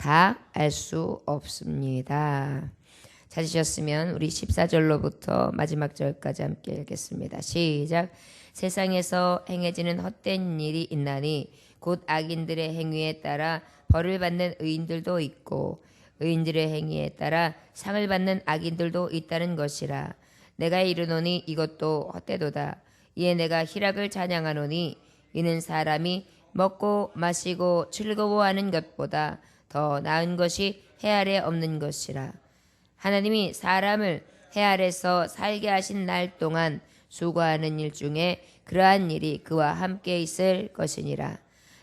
다 알 수 없습니다. 찾으셨으면 우리 14절로부터 마지막 절까지 함께 읽겠습니다. 시작. 세상에서 행해지는 헛된 일이 있나니 곧 악인들의 행위에 따라 벌을 받는 의인들도 있고 의인들의 행위에 따라 상을 받는 악인들도 있다는 것이라. 내가 이르노니 이것도 헛되도다. 이에 내가 희락을 찬양하노니 이는 사람이 먹고 마시고 즐거워하는 것보다 더 나은 것이 해 아래 없는 것이라. 하나님이 사람을 해 아래서 살게 하신 날 동안 수고하는 일 중에 그러한 일이 그와 함께 있을 것이니라.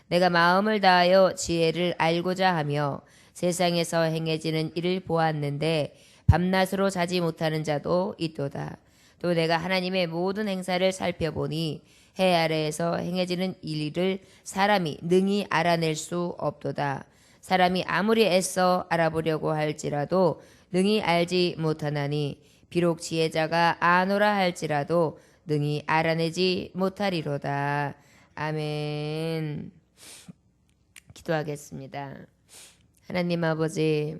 내가 마음을 다하여 지혜를 알고자 하며 세상에서 행해지는 일을 보았는데 밤낮으로 자지 못하는 자도 있도다. 또 내가 하나님의 모든 행사를 살펴보니 해 아래에서 행해지는 일을 사람이 능히 알아낼 수 없도다. 사람이 아무리 애써 알아보려고 할지라도 능히 알지 못하나니 비록 지혜자가 아노라 할지라도 능히 알아내지 못하리로다. 아멘. 기도하겠습니다. 하나님 아버지,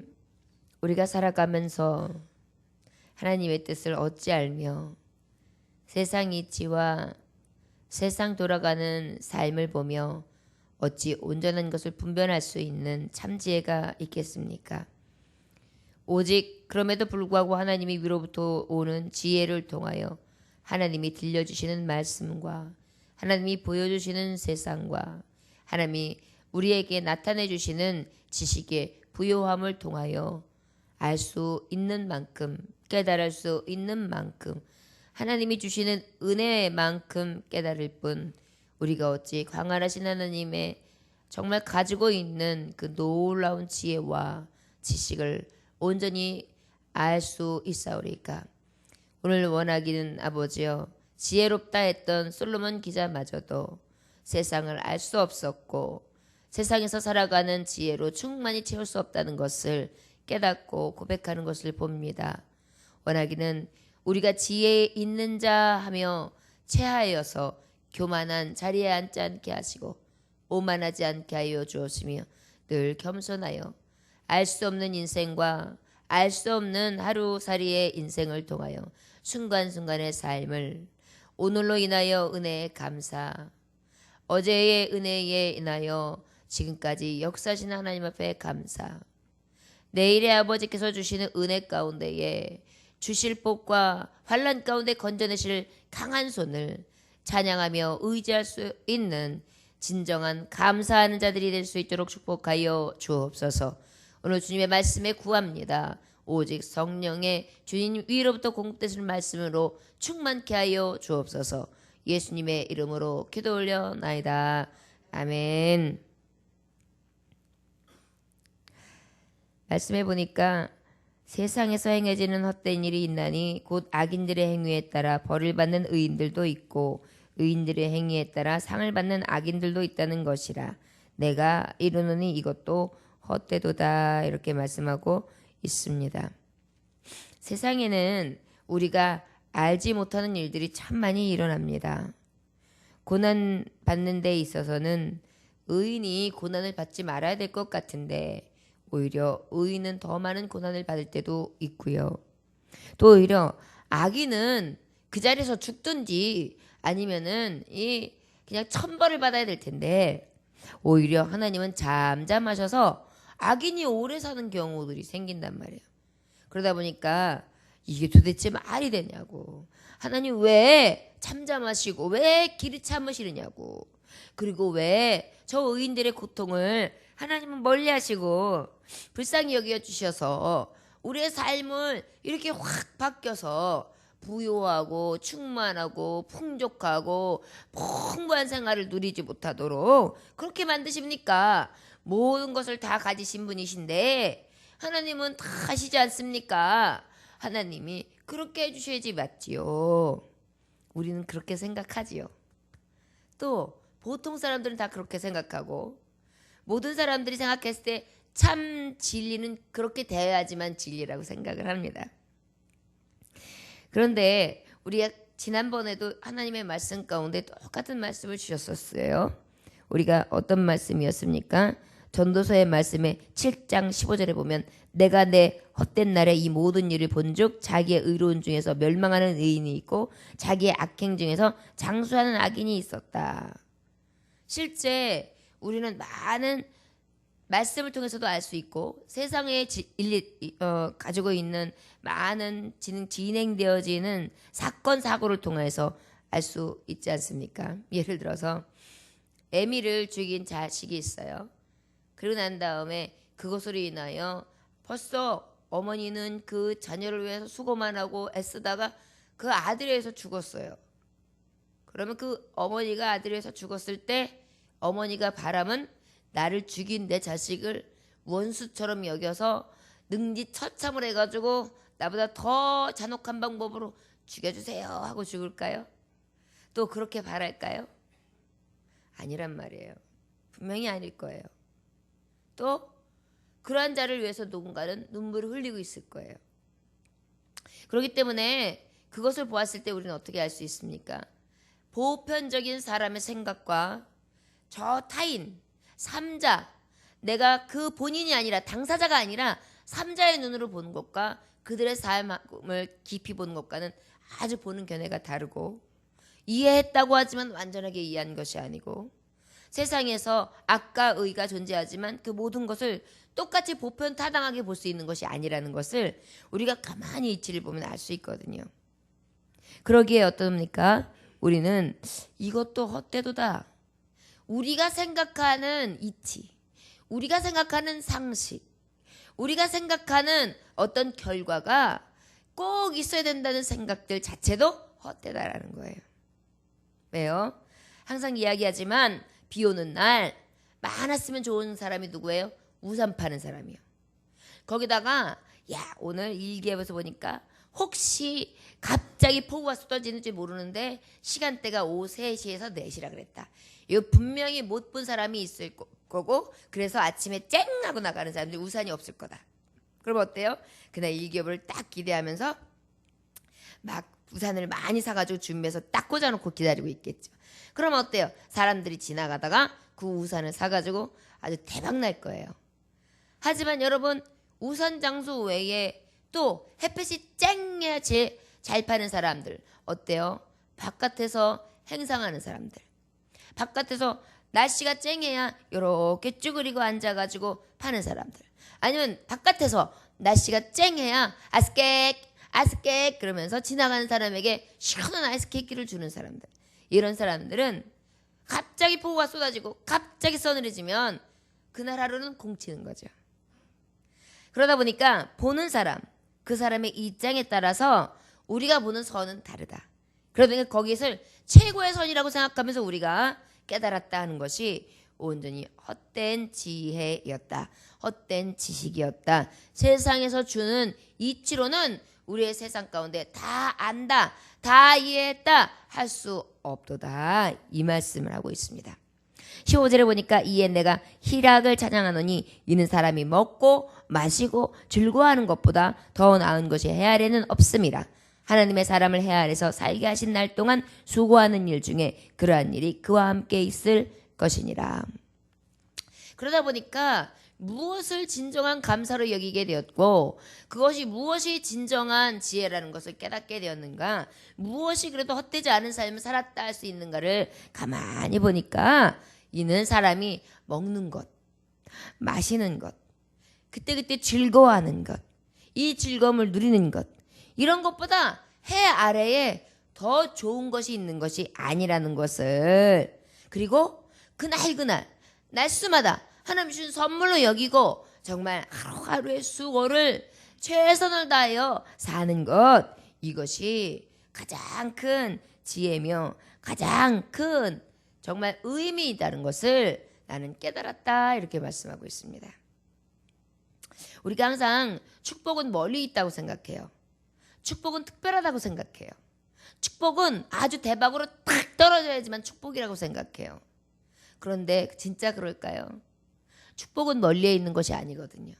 우리가 살아가면서 하나님의 뜻을 어찌 알며 세상 이치와 세상 돌아가는 삶을 보며 어찌 온전한 것을 분별할 수 있는 참지혜가 있겠습니까? 오직 그럼에도 불구하고 하나님이 위로부터 오는 지혜를 통하여 하나님이 들려주시는 말씀과 하나님이 보여주시는 세상과 하나님이 우리에게 나타내 주시는 지식의 부요함을 통하여 알 수 있는 만큼, 깨달을 수 있는 만큼, 하나님이 주시는 은혜만큼 깨달을 뿐 우리가 어찌 광활하신 하나님의 정말 가지고 있는 그 놀라운 지혜와 지식을 온전히 알 수 있사오리까. 오늘 원하기는 아버지여, 지혜롭다 했던 솔로몬 기자마저도 세상을 알 수 없었고 세상에서 살아가는 지혜로 충만히 채울 수 없다는 것을 깨닫고 고백하는 것을 봅니다. 원하기는 우리가 지혜에 있는 자 하며 체하여서 교만한 자리에 앉지 않게 하시고 오만하지 않게 하여 주었으며 늘 겸손하여 알 수 없는 인생과 알 수 없는 하루살이의 인생을 통하여 순간순간의 삶을 오늘로 인하여 은혜에 감사, 어제의 은혜에 인하여 지금까지 역사하시는 하나님 앞에 감사, 내일의 아버지께서 주시는 은혜 가운데에 주실 복과 환난 가운데 건져내실 강한 손을 찬양하며 의지할 수 있는 진정한 감사하는 자들이 될 수 있도록 축복하여 주옵소서. 오늘 주님의 말씀에 구합니다. 오직 성령의 주님 위로부터 공급되시는 말씀으로 충만케 하여 주옵소서. 예수님의 이름으로 기도 올려나이다. 아멘. 말씀해 보니까 세상에서 행해지는 헛된 일이 있나니 곧 악인들의 행위에 따라 벌을 받는 의인들도 있고 의인들의 행위에 따라 상을 받는 악인들도 있다는 것이라. 내가 이르노니 이것도 헛되도다. 이렇게 말씀하고 있습니다. 세상에는 우리가 알지 못하는 일들이 참 많이 일어납니다. 고난 받는 데 있어서는 의인이 고난을 받지 말아야 될 것 같은데 오히려 의인은 더 많은 고난을 받을 때도 있고요. 또 오히려 악인은 그 자리에서 죽든지 아니면은 그냥 천벌을 받아야 될 텐데 오히려 하나님은 잠잠하셔서 악인이 오래 사는 경우들이 생긴단 말이에요. 그러다 보니까 이게 도대체 말이 되냐고. 하나님 왜 잠잠하시고 왜 길이 참으시느냐고. 그리고 왜 저 의인들의 고통을 하나님은 멀리하시고 불쌍히 여겨주셔서 우리의 삶을 이렇게 확 바뀌어서 부요하고 충만하고 풍족하고 풍부한 생활을 누리지 못하도록 그렇게 만드십니까? 모든 것을 다 가지신 분이신데 하나님은 다 하시지 않습니까? 하나님이 그렇게 해주셔야지 맞지요. 우리는 그렇게 생각하지요. 또 보통 사람들은 다 그렇게 생각하고 모든 사람들이 생각했을 때 참 진리는 그렇게 되어야지만 진리라고 생각을 합니다. 그런데 우리가 지난번에도 하나님의 말씀 가운데 똑같은 말씀을 주셨었어요. 우리가 어떤 말씀이었습니까? 전도서의 말씀에 7장 15절에 보면 내가 내 헛된 날에 이 모든 일을 본즉 자기의 의로운 중에서 멸망하는 의인이 있고 자기의 악행 중에서 장수하는 악인이 있었다. 실제 우리는 많은 말씀을 통해서도 알 수 있고 세상에 가지고 있는 많은 진행되어지는 사건 사고를 통해서 알 수 있지 않습니까? 예를 들어서 에미를 죽인 자식이 있어요. 그러고 난 다음에 그것으로 인하여 벌써 어머니는 그 자녀를 위해서 수고만 하고 애쓰다가 그 아들에 의해서 죽었어요. 그러면 그 어머니가 아들에 의해서 죽었을 때 어머니가 바람은 나를 죽인 내 자식을 원수처럼 여겨서 능지처참을 해가지고 나보다 더 잔혹한 방법으로 죽여주세요 하고 죽을까요? 또 그렇게 바랄까요? 아니란 말이에요. 분명히 아닐 거예요. 또 그러한 자를 위해서 누군가는 눈물을 흘리고 있을 거예요. 그렇기 때문에 그것을 보았을 때 우리는 어떻게 알 수 있습니까? 보편적인 사람의 생각과 저 타인, 삼자, 내가 그 본인이 아니라 당사자가 아니라 삼자의 눈으로 보는 것과 그들의 삶을 깊이 보는 것과는 아주 보는 견해가 다르고 이해했다고 하지만 완전하게 이해한 것이 아니고 세상에서 악과 의가 존재하지만 그 모든 것을 똑같이 보편타당하게 볼 수 있는 것이 아니라는 것을 우리가 가만히 이치를 보면 알 수 있거든요. 그러기에 어떻습니까? 우리는 이것도 헛되도다. 우리가 생각하는 이치, 우리가 생각하는 상식, 우리가 생각하는 어떤 결과가 꼭 있어야 된다는 생각들 자체도 헛되다라는 거예요. 왜요? 항상 이야기하지만 비 오는 날 많았으면 좋은 사람이 누구예요? 우산 파는 사람이요. 거기다가 야 오늘 일기예보에서 보니까 혹시 갑자기 폭우가 쏟아지는지 모르는데 시간대가 오후 3시에서 4시라 그랬다. 이거 분명히 못 본 사람이 있을 거고 그래서 아침에 쨍 하고 나가는 사람들이 우산이 없을 거다. 그럼 어때요? 그날 일기예보를 딱 기대하면서 막 우산을 많이 사가지고 준비해서 딱 꽂아놓고 기다리고 있겠죠. 그럼 어때요? 사람들이 지나가다가 그 우산을 사가지고 아주 대박 날 거예요. 하지만 여러분 우산 장소 외에 또 햇빛이 쨍해야 제일 잘 파는 사람들 어때요? 바깥에서 행상하는 사람들 바깥에서 날씨가 쨍해야 이렇게 쭈그리고 앉아가지고 파는 사람들 아니면 바깥에서 날씨가 쨍해야 아스케 그러면서 지나가는 사람에게 시원한 아이스케이크를 주는 사람들 이런 사람들은 갑자기 폭우가 쏟아지고 갑자기 서늘해지면 그날 하루는 공치는 거죠. 그러다 보니까 보는 사람 그 사람의 입장에 따라서 우리가 보는 선은 다르다. 그러니까 거기를 최고의 선이라고 생각하면서 우리가 깨달았다 하는 것이 온전히 헛된 지혜였다. 헛된 지식이었다. 세상에서 주는 이치로는 우리의 세상 가운데 다 안다. 다 이해했다. 할 수 없도다. 이 말씀을 하고 있습니다. 15절에 보니까 이에 내가 희락을 찬양하노니 이는 사람이 먹고 마시고 즐거워하는 것보다 더 나은 것이 해 아래는 없음이라. 하나님의 사람을 해 아래서 살게 하신 날 동안 수고하는 일 중에 그러한 일이 그와 함께 있을 것이니라. 그러다 보니까 무엇을 진정한 감사로 여기게 되었고 그것이 무엇이 진정한 지혜라는 것을 깨닫게 되었는가 무엇이 그래도 헛되지 않은 삶을 살았다 할 수 있는가를 가만히 보니까 이는 사람이 먹는 것, 마시는 것, 그때그때 즐거워하는 것, 이 즐거움을 누리는 것 이런 것보다 해 아래에 더 좋은 것이 있는 것이 아니라는 것을 그리고 그날 날수마다 하나님 주신 선물로 여기고 정말 하루하루의 수고를 최선을 다하여 사는 것 이것이 가장 큰 지혜며 가장 큰 정말 의미 있다는 것을 나는 깨달았다 이렇게 말씀하고 있습니다. 우리가 항상 축복은 멀리 있다고 생각해요. 축복은 특별하다고 생각해요. 축복은 아주 대박으로 탁 떨어져야지만 축복이라고 생각해요. 그런데 진짜 그럴까요? 축복은 멀리에 있는 것이 아니거든요.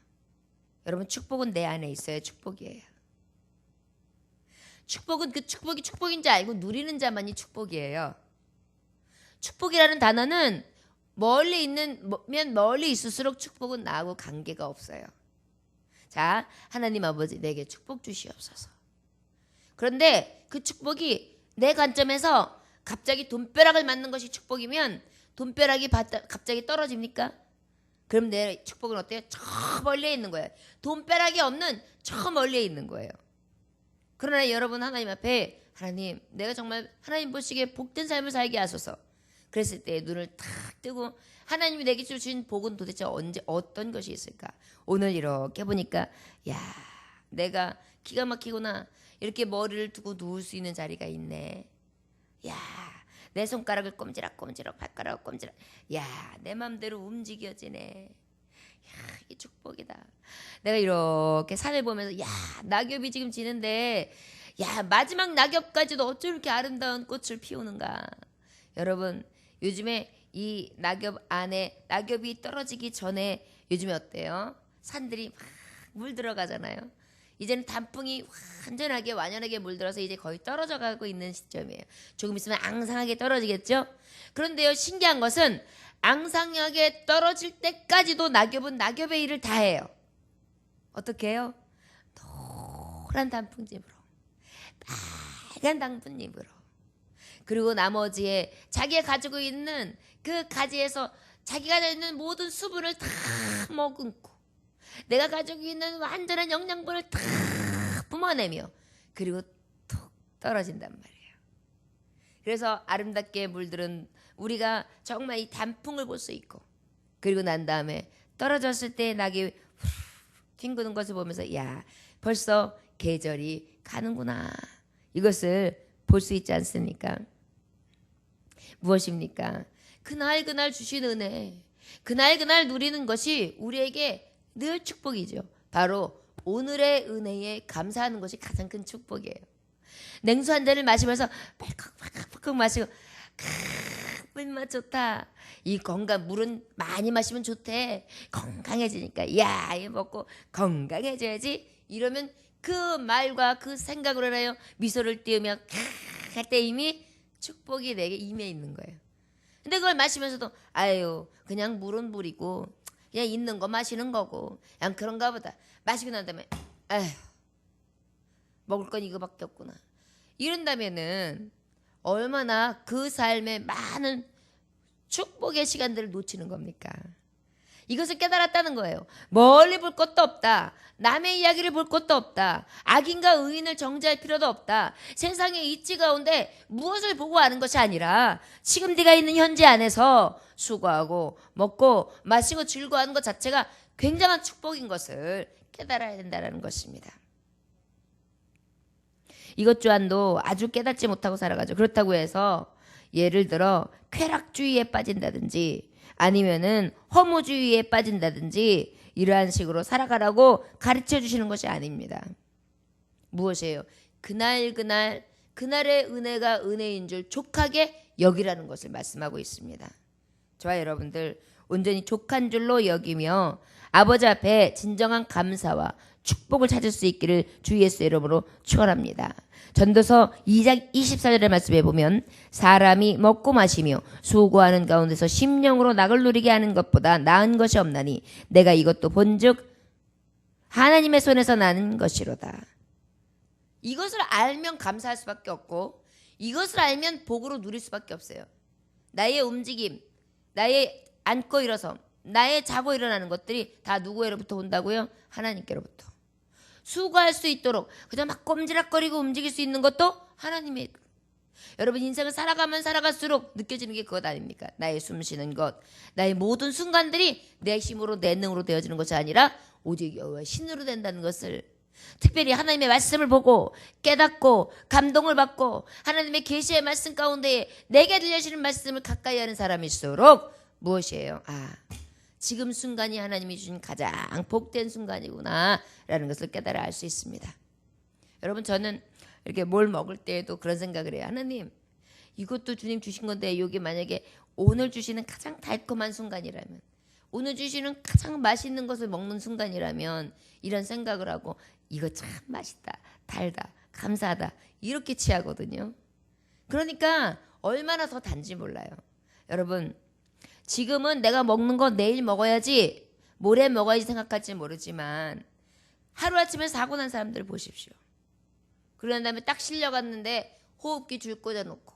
여러분 축복은 내 안에 있어야 축복이에요. 축복은 그 축복이 축복인지 알고 누리는 자만이 축복이에요. 축복이라는 단어는 멀리 있을수록 축복은 나하고 관계가 없어요. 자, 하나님 아버지 내게 축복 주시옵소서. 그런데 그 축복이 내 관점에서 갑자기 돈벼락을 맞는 것이 축복이면 돈벼락이 갑자기 떨어집니까? 그럼 내 축복은 어때요? 저 멀리에 있는 거예요. 돈벼락이 없는 저 멀리에 있는 거예요. 그러나 여러분 하나님 앞에 하나님 내가 정말 하나님 보시기에 복된 삶을 살게 하소서. 그랬을 때 눈을 탁 뜨고 하나님이 내게 주신 복은 도대체 언제 어떤 것이 있을까? 오늘 이렇게 보니까 야 내가 기가 막히구나. 이렇게 머리를 두고 누울 수 있는 자리가 있네. 야 내 손가락을 꼼지락꼼지락 발가락을 꼼지락. 야 내 맘대로 움직여지네. 야 이 축복이다. 내가 이렇게 산을 보면서 야 낙엽이 지금 지는데 야 마지막 낙엽까지도 어쩜 이렇게 아름다운 꽃을 피우는가. 여러분 요즘에 이 낙엽 안에 낙엽이 떨어지기 전에 요즘에 어때요? 산들이 막 물들어가잖아요. 이제는 단풍이 완연하게 물들어서 이제 거의 떨어져 가고 있는 시점이에요. 조금 있으면 앙상하게 떨어지겠죠? 그런데요 신기한 것은 앙상하게 떨어질 때까지도 낙엽은 낙엽의 일을 다 해요. 어떻게 해요? 노란 단풍잎으로 빨간 단풍잎으로 그리고 나머지에 자기가 가지고 있는 그 가지에서 자기가 가지고 있는 모든 수분을 다 머금고 내가 가지고 있는 완전한 영양분을 다 뿜어내며 그리고 툭 떨어진단 말이에요. 그래서 아름답게 물들은 우리가 정말 이 단풍을 볼 수 있고 그리고 난 다음에 떨어졌을 때 낙이 튕기는 것을 보면서 야 벌써 계절이 가는구나. 이것을 볼 수 있지 않습니까? 무엇입니까? 그날 주신 은혜 그날 누리는 것이 우리에게 늘 축복이죠. 바로 오늘의 은혜에 감사하는 것이 가장 큰 축복이에요. 냉수 한 잔을 마시면서 벌컥 마시고 물맛 좋다. 이 건강 물은 많이 마시면 좋대. 건강해지니까 야 이거 먹고 건강해져야지. 이러면 그 말과 그 생각으로 인하여 미소를 띄우며 할 때 이미 축복이 내게 임해 있는 거예요. 근데 그걸 마시면서도 아유 그냥 물은 물이고 그냥 있는 거 마시는 거고 그냥 그런가 보다. 마시고 난 다음에 아휴 먹을 건 이거밖에 없구나. 이런다면은 얼마나 그 삶에 많은 축복의 시간들을 놓치는 겁니까? 이것을 깨달았다는 거예요. 멀리 볼 것도 없다. 남의 이야기를 볼 것도 없다. 악인과 의인을 정죄할 필요도 없다. 세상의 이치 가운데 무엇을 보고 아는 것이 아니라 지금 네가 있는 현재 안에서 수고하고 먹고 마시고 즐거워하는 것 자체가 굉장한 축복인 것을 깨달아야 된다는 것입니다. 이것 또한도 아주 깨닫지 못하고 살아가죠. 그렇다고 해서 예를 들어 쾌락주의에 빠진다든지 아니면은 허무주의에 빠진다든지 이러한 식으로 살아가라고 가르쳐 주시는 것이 아닙니다. 무엇이에요? 그날의 은혜가 은혜인 줄 족하게 여기라는 것을 말씀하고 있습니다. 저와 여러분들 온전히 족한 줄로 여기며 아버지 앞에 진정한 감사와 축복을 찾을 수 있기를 주 예수의 이름으로 축원합니다. 전도서 2장 24절의 말씀에 보면 사람이 먹고 마시며 수고하는 가운데서 심령으로 낙을 누리게 하는 것보다 나은 것이 없나니 내가 이것도 본즉 하나님의 손에서 나는 것이로다. 이것을 알면 감사할 수밖에 없고 이것을 알면 복으로 누릴 수밖에 없어요. 나의 움직임, 나의 앉고 일어섬, 나의 자고 일어나는 것들이 다 누구로부터 온다고요? 하나님께로부터. 수고할 수 있도록 그냥 막 꼼지락거리고 움직일 수 있는 것도 하나님의. 여러분 인생을 살아가면 살아갈수록 느껴지는 게 그것 아닙니까? 나의 숨쉬는 것, 나의 모든 순간들이 내 힘으로 내 능으로 되어지는 것이 아니라 오직 여호와의 신으로 된다는 것을 특별히 하나님의 말씀을 보고 깨닫고 감동을 받고 하나님의 계시의 말씀 가운데 내게 들려주시는 말씀을 가까이 하는 사람일수록 무엇이에요? 지금 순간이 하나님이 주신 가장 복된 순간이구나 라는 것을 깨달아 알 수 있습니다. 여러분 저는 이렇게 뭘 먹을 때에도 그런 생각을 해요. 하나님 이것도 주님 주신 건데 이게 만약에 오늘 주시는 가장 달콤한 순간이라면 오늘 주시는 가장 맛있는 것을 먹는 순간이라면 이런 생각을 하고 이거 참 맛있다, 달다, 감사하다 이렇게 취하거든요. 그러니까 얼마나 더 단지 몰라요. 여러분 지금은 내가 먹는 거 내일 먹어야지, 모레 먹어야지 생각할지 모르지만 하루아침에 사고 난 사람들 보십시오. 그런 다음에 딱 실려갔는데 호흡기 줄 꽂아놓고,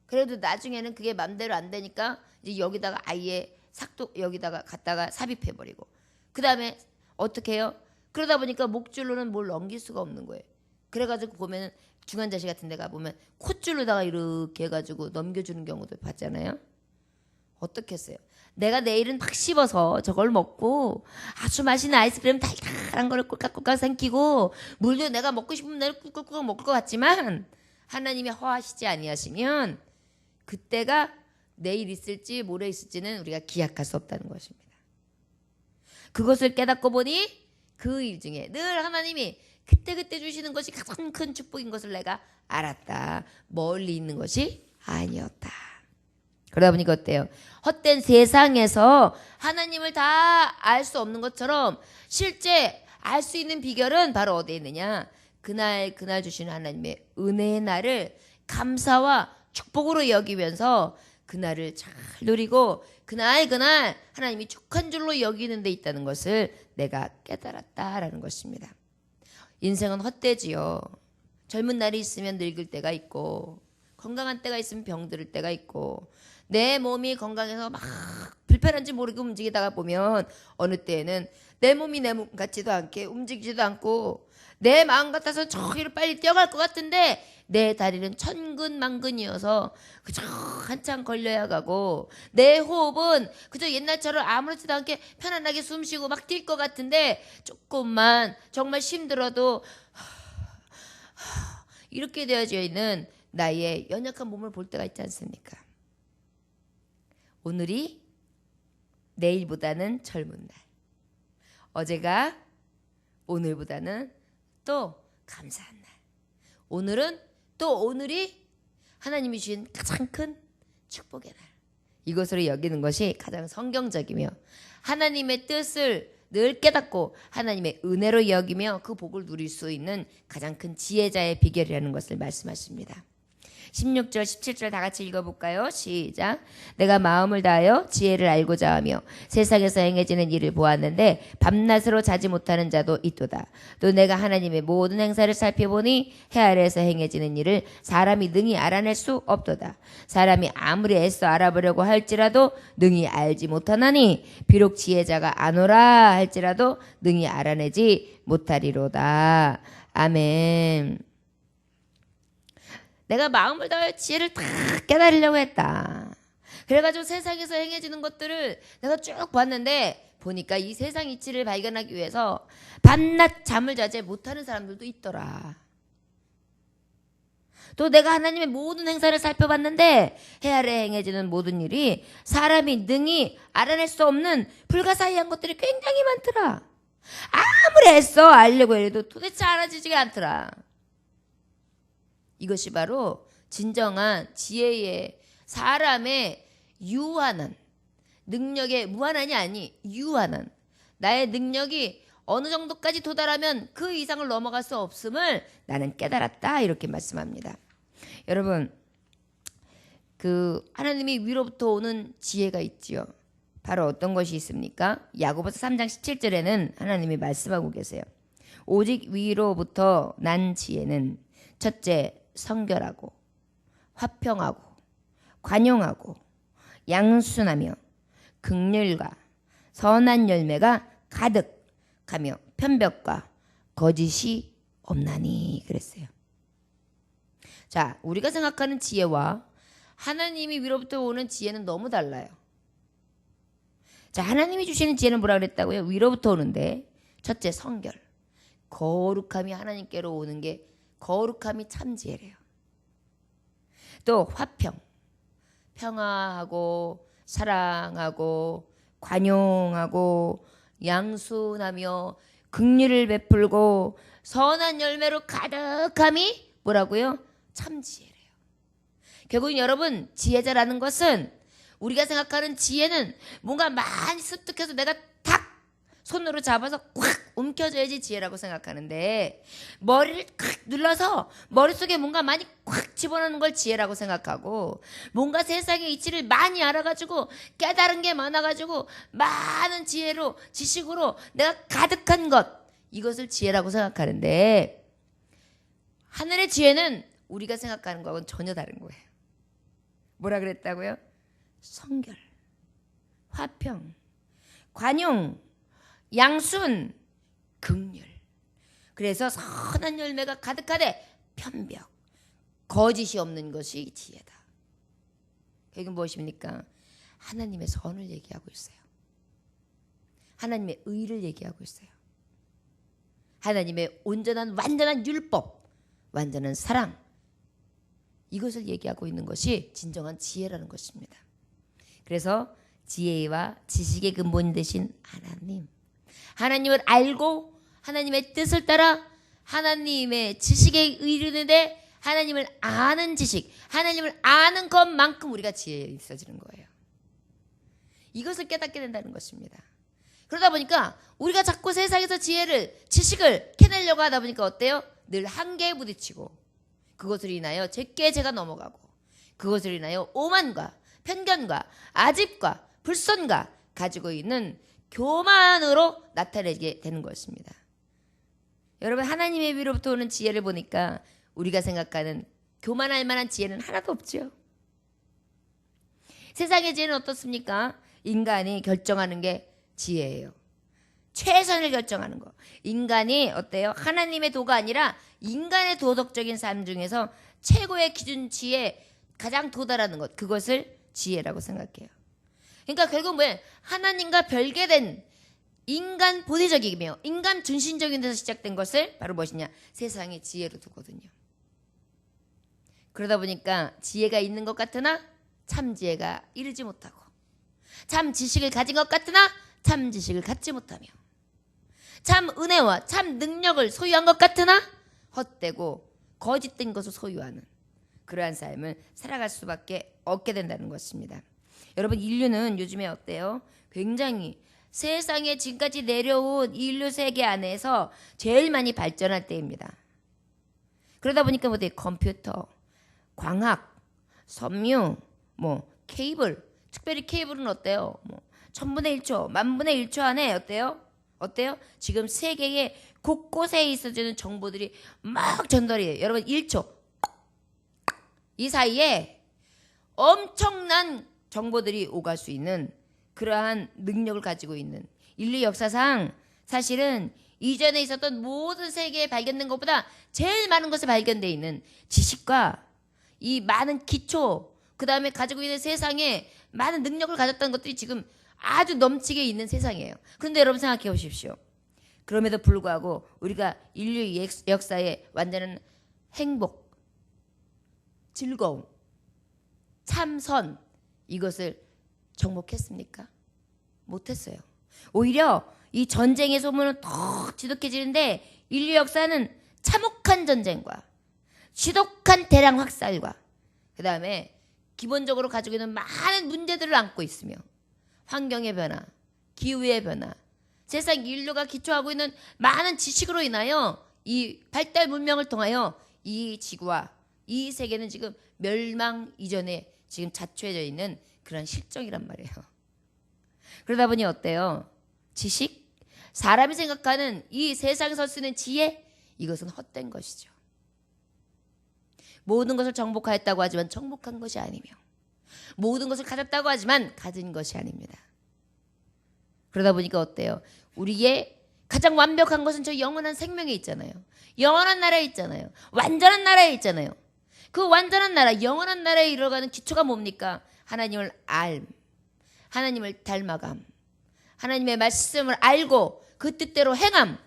그래도 나중에는 그게 맘대로 안 되니까 이제 여기다가 아예 삭도 여기다가 갖다가 삽입해버리고, 그 다음에 어떻게 해요? 그러다 보니까 목줄로는 뭘 넘길 수가 없는 거예요. 그래가지고 보면 중환자실 같은 데 가보면 콧줄로다가 이렇게 해가지고 넘겨주는 경우도 봤잖아요. 어떻겠어요? 내가 내일은 팍 씹어서 저걸 먹고 아주 맛있는 아이스크림 달달한 거를 꿀깍꿀깍 삼키고 물도 내가 먹고 싶으면 내가 꿀꿀꿀 먹을 것 같지만 하나님이 허하시지 아니하시면 그때가 내일 있을지 모레 있을지는 우리가 기약할 수 없다는 것입니다. 그것을 깨닫고 보니 그 일 중에 늘 하나님이 그때그때 주시는 것이 가장 큰 축복인 것을 내가 알았다. 멀리 있는 것이 아니었다. 그러다 보니까 어때요? 헛된 세상에서 하나님을 다 알 수 없는 것처럼 실제 알 수 있는 비결은 바로 어디에 있느냐? 그날 주시는 하나님의 은혜의 날을 감사와 축복으로 여기면서 그날을 잘 누리고 그날 하나님이 축한 줄로 여기는 데 있다는 것을 내가 깨달았다라는 것입니다. 인생은 헛되지요. 젊은 날이 있으면 늙을 때가 있고 건강한 때가 있으면 병들을 때가 있고 내 몸이 건강해서 막 불편한지 모르게 움직이다가 보면 어느 때에는 내 몸이 내 몸 같지도 않게 움직이지도 않고 내 마음 같아서 저기로 빨리 뛰어갈 것 같은데 내 다리는 천근만근이어서 그저 한참 걸려야 가고 내 호흡은 그저 옛날처럼 아무렇지도 않게 편안하게 숨 쉬고 막 뛸 것 같은데 조금만 정말 힘들어도 이렇게 되어져 있는 나의 연약한 몸을 볼 때가 있지 않습니까? 오늘이 내일보다는 젊은 날, 어제가 오늘보다는 또 감사한 날, 오늘은 또 오늘이 하나님이 주신 가장 큰 축복의 날, 이것으로 여기는 것이 가장 성경적이며 하나님의 뜻을 늘 깨닫고 하나님의 은혜로 여기며 그 복을 누릴 수 있는 가장 큰 지혜자의 비결이라는 것을 말씀하십니다. 16절 17절 다 같이 읽어볼까요? 시작. 내가 마음을 다하여 지혜를 알고자 하며 세상에서 행해지는 일을 보았는데 밤낮으로 자지 못하는 자도 있도다. 또 내가 하나님의 모든 행사를 살펴보니 해 아래에서 행해지는 일을 사람이 능히 알아낼 수 없도다. 사람이 아무리 애써 알아보려고 할지라도 능히 알지 못하나니 비록 지혜자가 아노라 할지라도 능히 알아내지 못하리로다. 아멘. 내가 마음을 다해 지혜를 다 깨달으려고 했다. 그래가지고 세상에서 행해지는 것들을 내가 쭉 봤는데 보니까 이 세상 이치를 발견하기 위해서 밤낮 잠을 자지 못하는 사람들도 있더라. 또 내가 하나님의 모든 행사를 살펴봤는데 해 아래 행해지는 모든 일이 사람이 능히 알아낼 수 없는 불가사의한 것들이 굉장히 많더라. 아무리 애써 알려고 해도 도대체 알아지지가 않더라. 이것이 바로 진정한 지혜의 사람의 유한한 능력의 무한한이 아니 유한한 나의 능력이 어느 정도까지 도달하면 그 이상을 넘어갈 수 없음을 나는 깨달았다 이렇게 말씀합니다. 여러분 그 하나님이 위로부터 오는 지혜가 있지요. 바로 어떤 것이 있습니까? 야고보서 3장 17절에는 하나님이 말씀하고 계세요. 오직 위로부터 난 지혜는 첫째 성결하고 화평하고 관용하고 양순하며 긍휼과 선한 열매가 가득하며 편벽과 거짓이 없나니 그랬어요. 자, 우리가 생각하는 지혜와 하나님이 위로부터 오는 지혜는 너무 달라요. 자, 하나님이 주시는 지혜는 뭐라 그랬다고요? 위로부터 오는데 첫째 성결, 거룩함이 하나님께로 오는 게 거룩함이 참 지혜래요. 또 화평, 평화하고 사랑하고 관용하고 양순하며 긍휼을 베풀고 선한 열매로 가득함이 뭐라고요? 참 지혜래요. 결국 여러분 지혜자라는 것은 우리가 생각하는 지혜는 뭔가 많이 습득해서 내가 탁 손으로 잡아서 꽉 움켜줘야지 지혜라고 생각하는데 머리를 꽉 눌러서 머릿속에 뭔가 많이 꽉 집어넣는 걸 지혜라고 생각하고 뭔가 세상의 이치를 많이 알아가지고 깨달은 게 많아가지고 많은 지혜로 지식으로 내가 가득한 것 이것을 지혜라고 생각하는데 하늘의 지혜는 우리가 생각하는 거하고는 전혀 다른 거예요. 뭐라 그랬다고요? 성결, 화평, 관용, 양순, 긍휼. 그래서 선한 열매가 가득하되 편벽, 거짓이 없는 것이 지혜다. 이건 무엇입니까? 하나님의 선을 얘기하고 있어요. 하나님의 의를 얘기하고 있어요. 하나님의 온전한 완전한 율법, 완전한 사랑, 이것을 얘기하고 있는 것이 진정한 지혜라는 것입니다. 그래서 지혜와 지식의 근본이 되신 하나님을 알고 하나님의 뜻을 따라 하나님의 지식에 이르는데 하나님을 아는 지식, 하나님을 아는 것만큼 우리가 지혜에 있어지는 거예요. 이것을 깨닫게 된다는 것입니다. 그러다 보니까 우리가 자꾸 세상에서 지식을 캐내려고 하다 보니까 어때요? 늘 한계에 부딪히고 그것을 인하여 제게 제가 넘어가고 그것을 인하여 오만과 편견과 아집과 불선과 가지고 있는 교만으로 나타내게 되는 것입니다. 여러분 하나님의 위로부터 오는 지혜를 보니까 우리가 생각하는 교만할 만한 지혜는 하나도 없죠. 세상의 지혜는 어떻습니까? 인간이 결정하는 게 지혜예요. 최선을 결정하는 거. 인간이 어때요? 하나님의 도가 아니라 인간의 도덕적인 삶 중에서 최고의 기준치에 가장 도달하는 것. 그것을 지혜라고 생각해요. 그러니까 결국 뭐예요? 하나님과 별개된 인간 본의적이며 인간 중심적인 데서 시작된 것을 바로 무엇이냐? 세상의 지혜로 두거든요. 그러다 보니까 지혜가 있는 것 같으나 참 지혜가 이르지 못하고 참 지식을 가진 것 같으나 참 지식을 갖지 못하며 참 은혜와 참 능력을 소유한 것 같으나 헛되고 거짓된 것을 소유하는 그러한 삶을 살아갈 수밖에 없게 된다는 것입니다. 여러분 인류는 요즘에 어때요? 굉장히 세상에 지금까지 내려온 인류 세계 안에서 제일 많이 발전할 때입니다. 그러다 보니까 뭐돼? 컴퓨터, 광학, 섬유, 케이블, 특별히 케이블은 어때요? 1000분의 1초, 10,000분의 1초 안에 어때요? 지금 세계에 곳곳에 있어지는 정보들이 막 전달이 돼요. 여러분 1초 이 사이에 엄청난 정보들이 오갈 수 있는 그러한 능력을 가지고 있는 인류 역사상 사실은 이전에 있었던 모든 세계에 발견된 것보다 제일 많은 것에 발견되어 있는 지식과 이 많은 기초 그 다음에 가지고 있는 세상에 많은 능력을 가졌다는 것들이 지금 아주 넘치게 있는 세상이에요. 그런데 여러분 생각해 보십시오. 그럼에도 불구하고 우리가 인류 역사에 완전한 행복, 즐거움, 참선 이것을 정복했습니까? 못했어요. 오히려 이 전쟁의 소문은 더 지독해지는데 인류 역사는 참혹한 전쟁과 지독한 대량 학살과 그 다음에 기본적으로 가지고 있는 많은 문제들을 안고 있으며 환경의 변화, 기후의 변화, 세상 인류가 기초하고 있는 많은 지식으로 인하여 이 발달 문명을 통하여 이 지구와 이 세계는 지금 멸망 이전에 지금 자초해져 있는 그런 실정이란 말이에요. 그러다 보니 어때요? 지식? 사람이 생각하는 이 세상에서 쓰는 지혜? 이것은 헛된 것이죠. 모든 것을 정복하였다고 하지만 정복한 것이 아니며 모든 것을 가졌다고 하지만 가진 것이 아닙니다. 그러다 보니까 어때요? 우리의 가장 완벽한 것은 저 영원한 생명에 있잖아요. 영원한 나라에 있잖아요. 완전한 나라에 있잖아요. 그 완전한 나라, 영원한 나라에 이르러가는 기초가 뭡니까? 하나님을 알, 하나님을 닮아감, 하나님의 말씀을 알고 그 뜻대로 행함.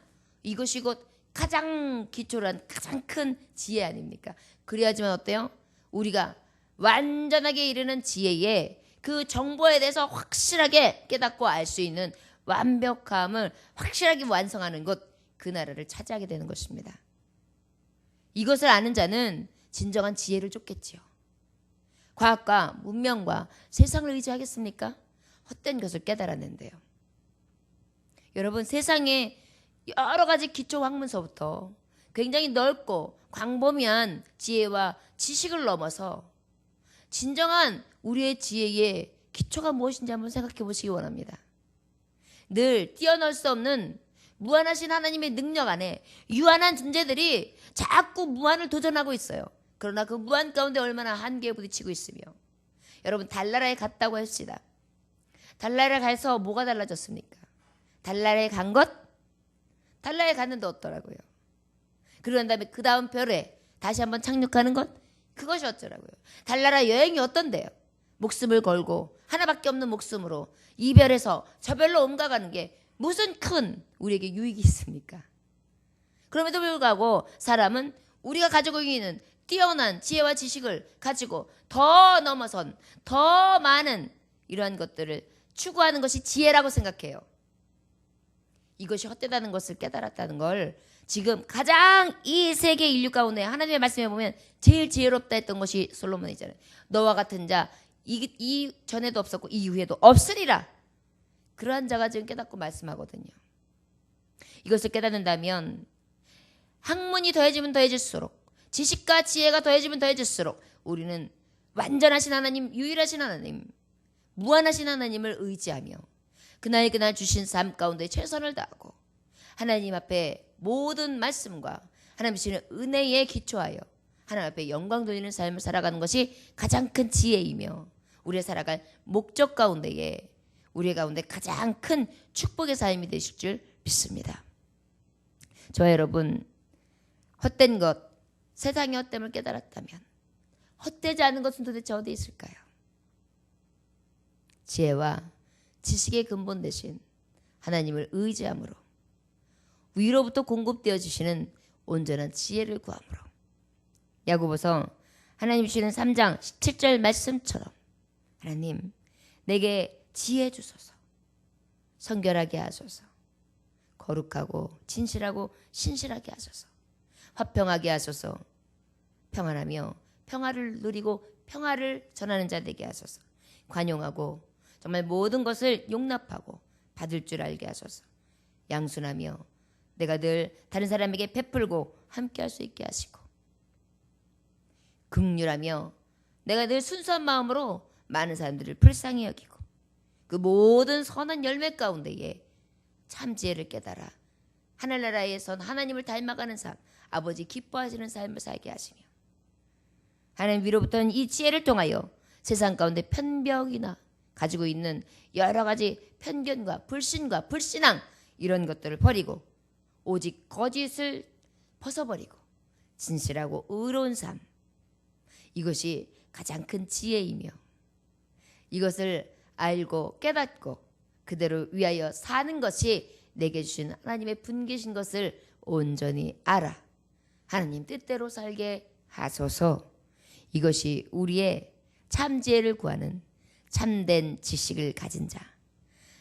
이것이 곧 가장 기초란 가장 큰 지혜 아닙니까? 그래야지만 어때요? 우리가 완전하게 이르는 지혜에 그 정보에 대해서 확실하게 깨닫고 알 수 있는 완벽함을 확실하게 완성하는 것, 그 나라를 차지하게 되는 것입니다. 이것을 아는 자는 진정한 지혜를 쫓겠지요. 과학과 문명과 세상을 의지하겠습니까? 헛된 것을 깨달았는데요. 여러분, 세상에 여러 가지 기초 학문서부터 굉장히 넓고 광범위한 지혜와 지식을 넘어서 진정한 우리의 지혜의 기초가 무엇인지 한번 생각해 보시기 원합니다. 늘 뛰어넘을 수 없는 무한하신 하나님의 능력 안에 유한한 존재들이 자꾸 무한을 도전하고 있어요. 그러나 그 무한 가운데 얼마나 한계에 부딪히고 있으며, 여러분, 달나라에 갔다고 했시다. 달나라에 가서 뭐가 달라졌습니까? 달나라에 간 것? 달나라에 갔는데 어떠라고요? 그런 다음에 그 다음 별에 다시 한번 착륙하는 것? 그것이 어쩌라고요? 달나라 여행이 어떤데요? 목숨을 걸고 하나밖에 없는 목숨으로 이 별에서 저 별로 옮겨가는 게 무슨 큰 우리에게 유익이 있습니까? 그럼에도 불구하고 사람은 우리가 가지고 있는 뛰어난 지혜와 지식을 가지고 더 넘어선 더 많은 이러한 것들을 추구하는 것이 지혜라고 생각해요. 이것이 헛되다는 것을 깨달았다는 걸 지금 가장 이 세계 인류 가운데 하나님의 말씀에 보면 제일 지혜롭다 했던 것이 솔로몬이잖아요. 너와 같은 자 이 전에도 없었고 이 이후에도 없으리라. 그러한 자가 지금 깨닫고 말씀하거든요. 이것을 깨닫는다면 학문이 더해지면 더해질수록, 지식과 지혜가 더해지면 더해질수록 우리는 완전하신 하나님, 유일하신 하나님, 무한하신 하나님을 의지하며 그날 주신 삶 가운데 최선을 다하고 하나님 앞에 모든 말씀과 하나님 주시는 은혜에 기초하여 하나님 앞에 영광 돌리는 삶을 살아가는 것이 가장 큰 지혜이며, 우리의 살아갈 목적 가운데에 우리 가운데 가장 큰 축복의 삶이 되실 줄 믿습니다. 저와 여러분, 헛된 것, 세상의 헛됨을 깨달았다면 헛되지 않은 것은 도대체 어디 있을까요? 지혜와 지식의 근본 되신 하나님을 의지함으로, 위로부터 공급되어 주시는 온전한 지혜를 구함으로, 야고보서 하나님 주시는 3장 17절 말씀처럼 하나님 내게 지혜 주소서, 성결하게 하소서, 거룩하고 진실하고 신실하게 하소서, 화평하게 하소서, 평안하며 평화를 누리고 평화를 전하는 자 되게 하소서, 관용하고 정말 모든 것을 용납하고 받을 줄 알게 하소서, 양순하며 내가 늘 다른 사람에게 베풀고 함께할 수 있게 하시고, 긍휼하며 내가 늘 순수한 마음으로 많은 사람들을 불쌍히 여기고, 그 모든 선한 열매 가운데에 참 지혜를 깨달아 하늘나라에선 하나님을 닮아가는 삶, 아버지 기뻐하시는 삶을 살게 하시며, 하나님 위로부터는 이 지혜를 통하여 세상 가운데 편벽이나 가지고 있는 여러 가지 편견과 불신과 불신앙 이런 것들을 버리고 오직 거짓을 벗어버리고 진실하고 의로운 삶, 이것이 가장 큰 지혜이며, 이것을 알고 깨닫고 그대로 위하여 사는 것이 내게 주신 하나님의 분계신 것을 온전히 알아 하나님 뜻대로 살게 하소서. 이것이 우리의 참 지혜를 구하는 참된 지식을 가진 자,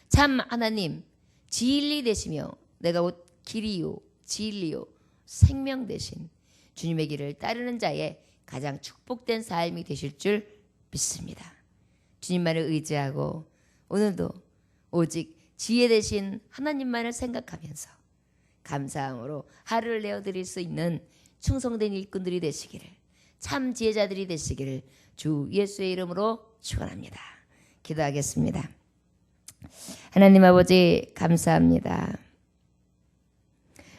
참 하나님 진리 되시며 내가 곧 길이요 진리요 생명 되신 주님의 길을 따르는 자의 가장 축복된 삶이 되실 줄 믿습니다. 주님만을 의지하고 오늘도 오직 지혜 되신 하나님만을 생각하면서 감사함으로 하루를 내어드릴 수 있는 충성된 일꾼들이 되시기를, 참 지혜자들이 되시기를 주 예수의 이름으로 축원합니다. 기도하겠습니다. 하나님 아버지 감사합니다.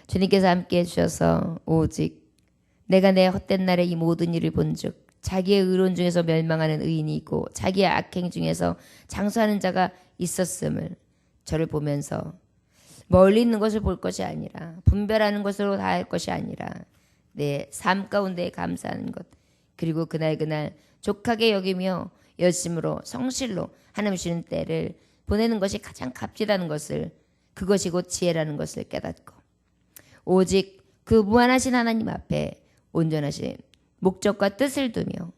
주님께서 함께해 주셔서 오직 내가 내 헛된 날에 이 모든 일을 본즉 자기의 의로운 중에서 멸망하는 의인이 있고 자기의 악행 중에서 장수하는 자가 있었음을 저를 보면서 멀리 있는 것을 볼 것이 아니라 분별하는 것으로 다 할 것이 아니라 내 삶 가운데 감사하는 것, 그리고 그날 족하게 여기며 열심으로 성실로 하나님 주시는 때를 보내는 것이 가장 값지다는 것을, 그것이 곧 지혜라는 것을 깨닫고 오직 그 무한하신 하나님 앞에 온전하신 목적과 뜻을 두며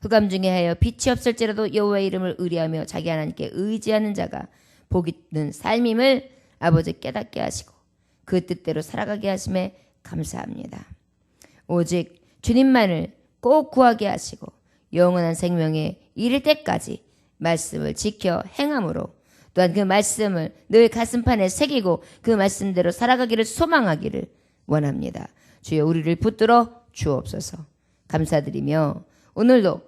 흑암 중에 하여 빛이 없을지라도 여호와의 이름을 의뢰하며 자기 하나님께 의지하는 자가 복 있는 삶임을 아버지 깨닫게 하시고 그 뜻대로 살아가게 하심에 감사합니다. 오직 주님만을 꼭 구하게 하시고 영원한 생명에 이를 때까지 말씀을 지켜 행함으로 또한 그 말씀을 늘 가슴판에 새기고 그 말씀대로 살아가기를 소망하기를 원합니다. 주여 우리를 붙들어 주옵소서. 감사드리며 오늘도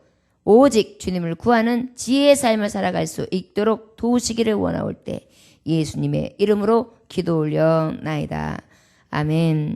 오직 주님을 구하는 지혜의 삶을 살아갈 수 있도록 도우시기를 원하올 때 예수님의 이름으로 기도 올려나이다. 아멘.